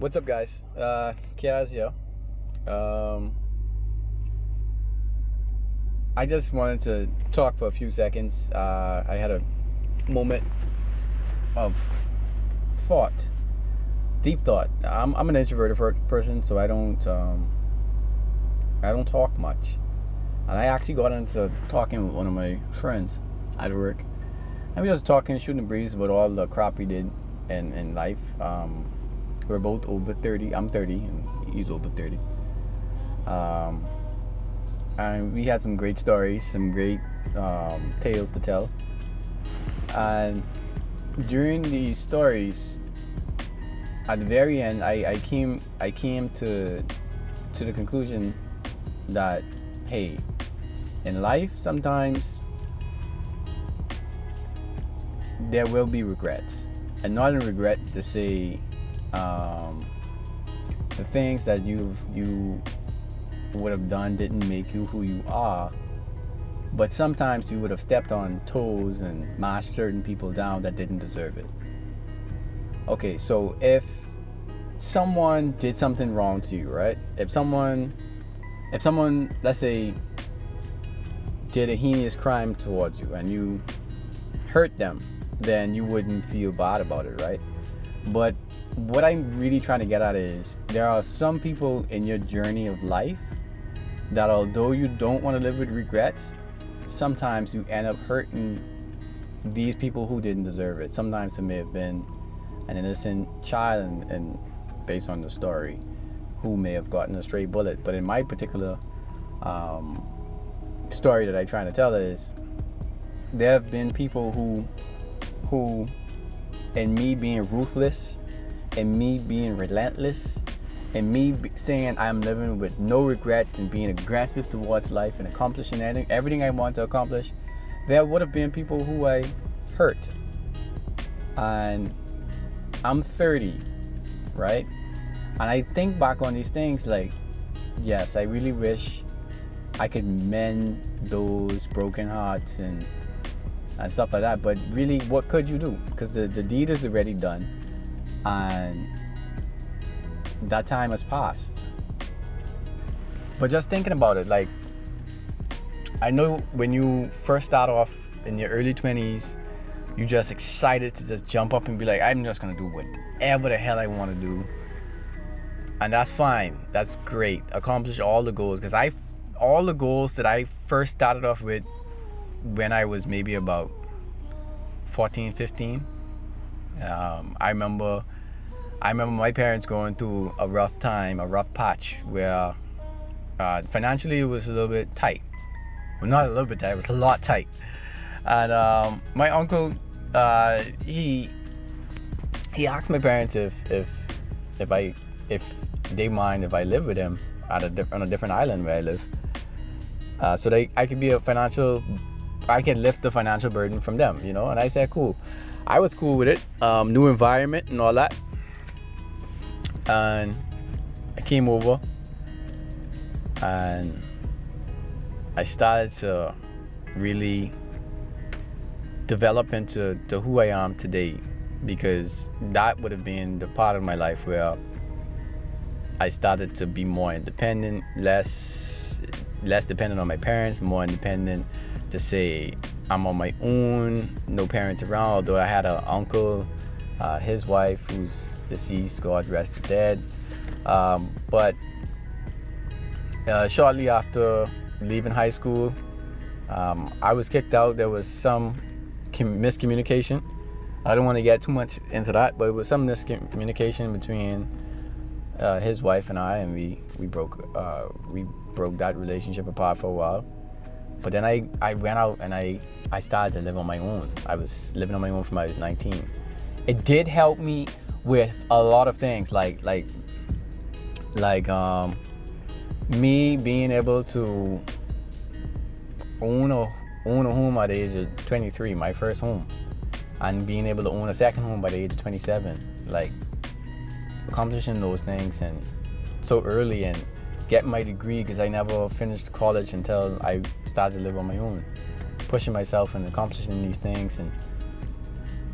What's up, guys? Kaz here. Um, I just wanted to talk for a few seconds. I had a moment of thought, deep thought. I'm an introverted person, so I don't talk much. And I actually got into talking with one of my friends at work, and we just talking, shooting the breeze about all the crap we did in life. We're both over 30. I'm 30, and he's over 30. Um, and we had some great stories, some great tales to tell. And during these stories, at the very end, I came to the conclusion that, hey, in life sometimes there will be regrets, and not a regret to say the things that you would have done didn't make you who you are, but sometimes you would have stepped on toes and mashed certain people down that didn't deserve it. Okay, so if someone did something wrong to you, right? If someone, let's say, did a heinous crime towards you and you hurt them, then you wouldn't feel bad about it, right? But what I'm really trying to get at is there are some people in your journey of life that, although you don't want to live with regrets, sometimes you end up hurting these people who didn't deserve it. Sometimes it may have been an innocent child, and based on the story, who may have gotten a stray bullet. But in my particular story that I'm trying to tell is, there have been people who, in me being ruthless, in me being relentless, and me saying I'm living with no regrets and being aggressive towards life and accomplishing everything I want to accomplish, there would have been people who I hurt. And I'm 30, right? And I think back on these things like, yes, I really wish I could mend those broken hearts and stuff like that. But really, what could you do? Because the deed is already done, and that time has passed. But just thinking about it, like, I know when you first start off in your early 20s, you're just excited to just jump up and be like, I'm just gonna do whatever the hell I want to do. And that's fine, that's great. Accomplish all the goals, because all the goals that I first started off with when I was maybe about 14, 15. I remember my parents going through a rough time, a rough patch, where financially it was a little bit tight. Well, not a little bit tight, it was a lot tight. And my uncle, he asked my parents if they mind if I live with him on a different island where I live, so I could I can lift the financial burden from them, And I said, cool. I was cool with it. New environment and all that. And I came over and I started to really develop into who I am today, because that would have been the part of my life where I started to be more independent, less dependent on my parents, more independent to say I'm on my own, no parents around. Although I had an uncle, his wife who's deceased, God rest her dead. But shortly after leaving high school, I was kicked out. There was some miscommunication. I don't want to get too much into that, but it was some miscommunication between his wife and I, and we broke that relationship apart for a while. But then I went out and I started to live on my own. I was living on my own from I was 19. It did help me with a lot of things, like me being able to own a home at the age of 23, my first home, and being able to own a second home by the age of 27, like accomplishing those things and so early, and getting my degree, because I never finished college until I started to live on my own, pushing myself and accomplishing these things. And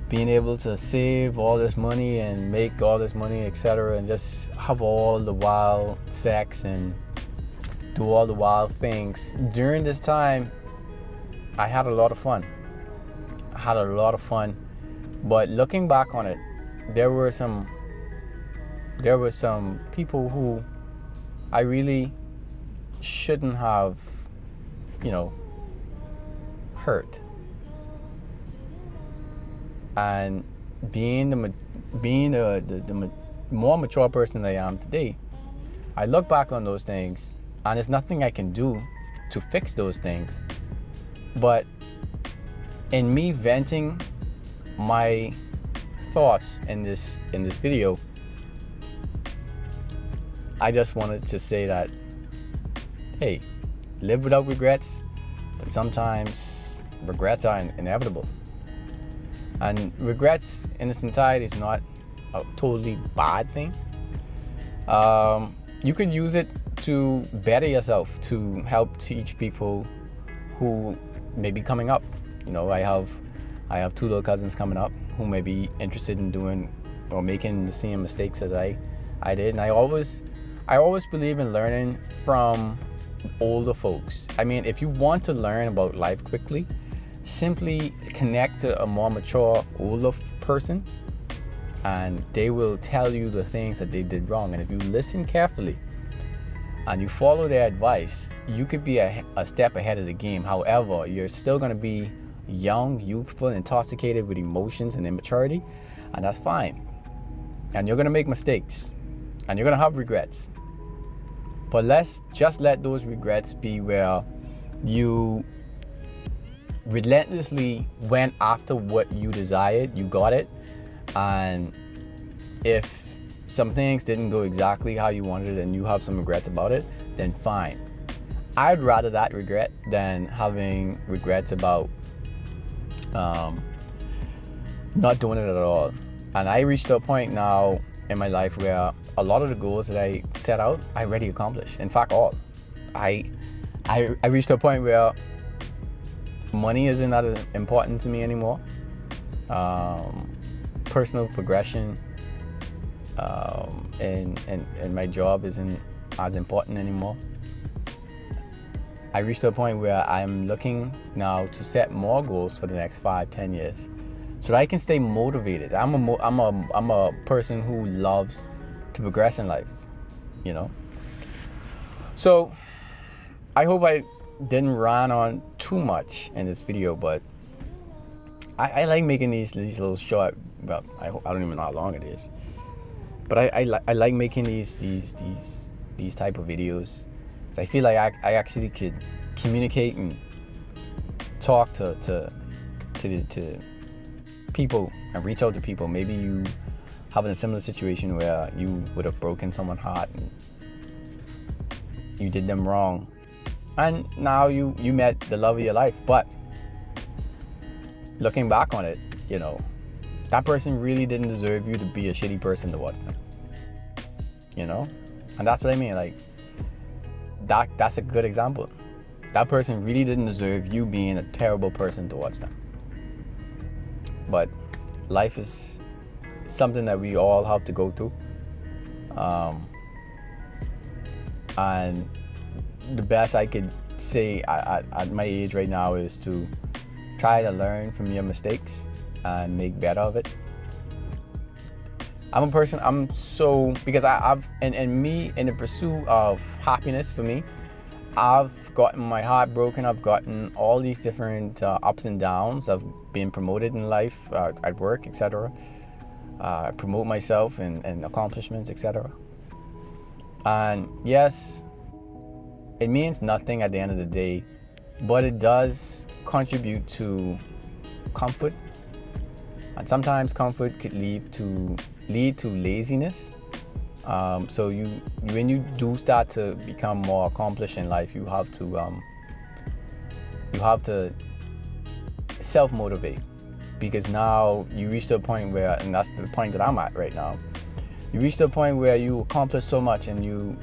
being able to save all this money and make all this money, etc., and just have all the wild sex and do all the wild things. During this time, I had a lot of fun. But looking back on it, there were some people who I really shouldn't have, hurt. And being the more mature person I am today, I look back on those things, and there's nothing I can do to fix those things. But in me venting my thoughts in this video, I just wanted to say that, hey, live without regrets, but sometimes regrets are inevitable. And regrets in its entirety is not a totally bad thing. You could use it to better yourself, to help teach people who may be coming up. I have two little cousins coming up who may be interested in doing or making the same mistakes as I did. And I always believe in learning from older folks. I mean, if you want to learn about life quickly, simply connect to a more mature, older person, and they will tell you the things that they did wrong. And if you listen carefully and you follow their advice, you could be a step ahead of the game. However, you're still going to be young, youthful, intoxicated with emotions and immaturity, and that's fine. And you're going to make mistakes, and you're going to have regrets. But let's just let those regrets be where you relentlessly went after what you desired, you got it, and if some things didn't go exactly how you wanted it and you have some regrets about it, then fine. I'd rather that regret than having regrets about not doing it at all. And I reached a point now in my life where a lot of the goals that I set out, I already accomplished. In fact, all. I reached a point where money isn't that important to me anymore. Personal progression and my job isn't as important anymore. I reached a point where I'm looking now to set more goals for the next 5-10 years, so that I can stay motivated. I'm a person who loves to progress in life, So I hope I didn't run on too much in this video, but I like making these little short. Well, I don't even know how long it is, but I like making these type of videos. So I feel like I actually could communicate and talk to people and reach out to people. Maybe you having a similar situation where you would have broken someone's heart and you did them wrong, and now you met the love of your life. But looking back on it, that person really didn't deserve you to be a shitty person towards them. And that's what I mean. Like, that's a good example. That person really didn't deserve you being a terrible person towards them. But life is something that we all have to go through. And the best I could say at my age right now is to try to learn from your mistakes and make better of it. Because I've in the pursuit of happiness for me, I've gotten my heart broken. I've gotten all these different ups and downs of being promoted in life, at work, etc. Promote myself and accomplishments, etc. And yes, it means nothing at the end of the day, but it does contribute to comfort. And sometimes comfort could lead to laziness. So when you do start to become more accomplished in life, you have to self-motivate, because now you reach to a point where, and that's the point that I'm at right now, you reach to a point where you accomplish so much and you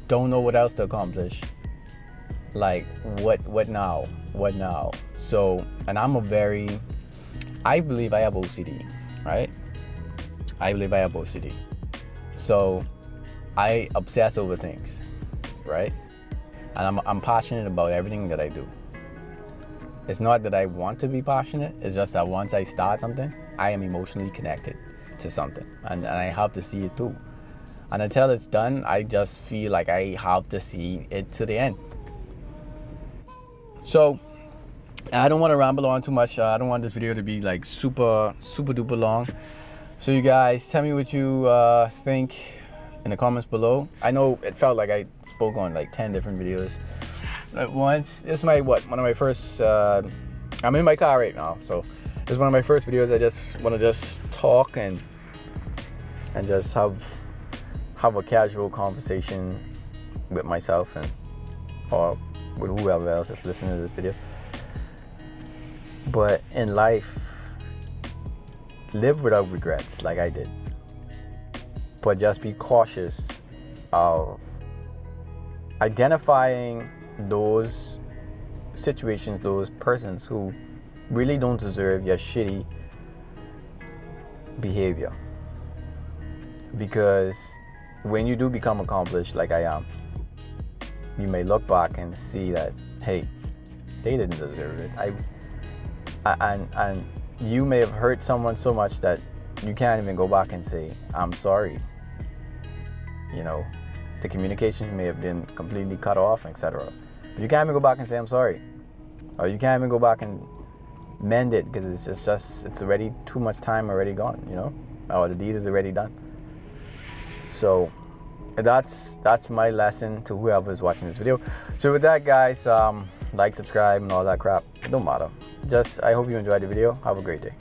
don't know what else to accomplish. Like, what now? So, and I'm a very I believe I have OCD, right? I believe I have OCD. So I obsess over things, right? And I'm passionate about everything that I do. It's not that I want to be passionate, it's just that once I start something, I am emotionally connected to something. And I have to see it through. And until it's done, I just feel like I have to see it to the end. So I don't want to ramble on too much. I don't want this video to be like super duper long. So you guys, tell me what you think in the comments below. I know it felt like I spoke on like 10 different videos at once. This is my one of my first. I'm in my car right now, so this is one of my first videos. I just want to talk and just have a casual conversation with myself and or with whoever else is listening to this video. But in life, live without regrets like I did, but just be cautious of identifying those situations, those persons who really don't deserve your shitty behavior. Because when you do become accomplished like I am, you may look back and see that, hey, they didn't deserve it. And you may have hurt someone so much that you can't even go back and say, I'm sorry. You know, the communication may have been completely cut off, etc. But you can't even go back and say, I'm sorry. Or you can't even go back and mend it because it's already too much time already gone, you know? Or the deed is already done. So that's my lesson to whoever's watching this video. So with that, guys, like, subscribe, and all that crap. It don't matter. Just, I hope you enjoyed the video. Have a great day.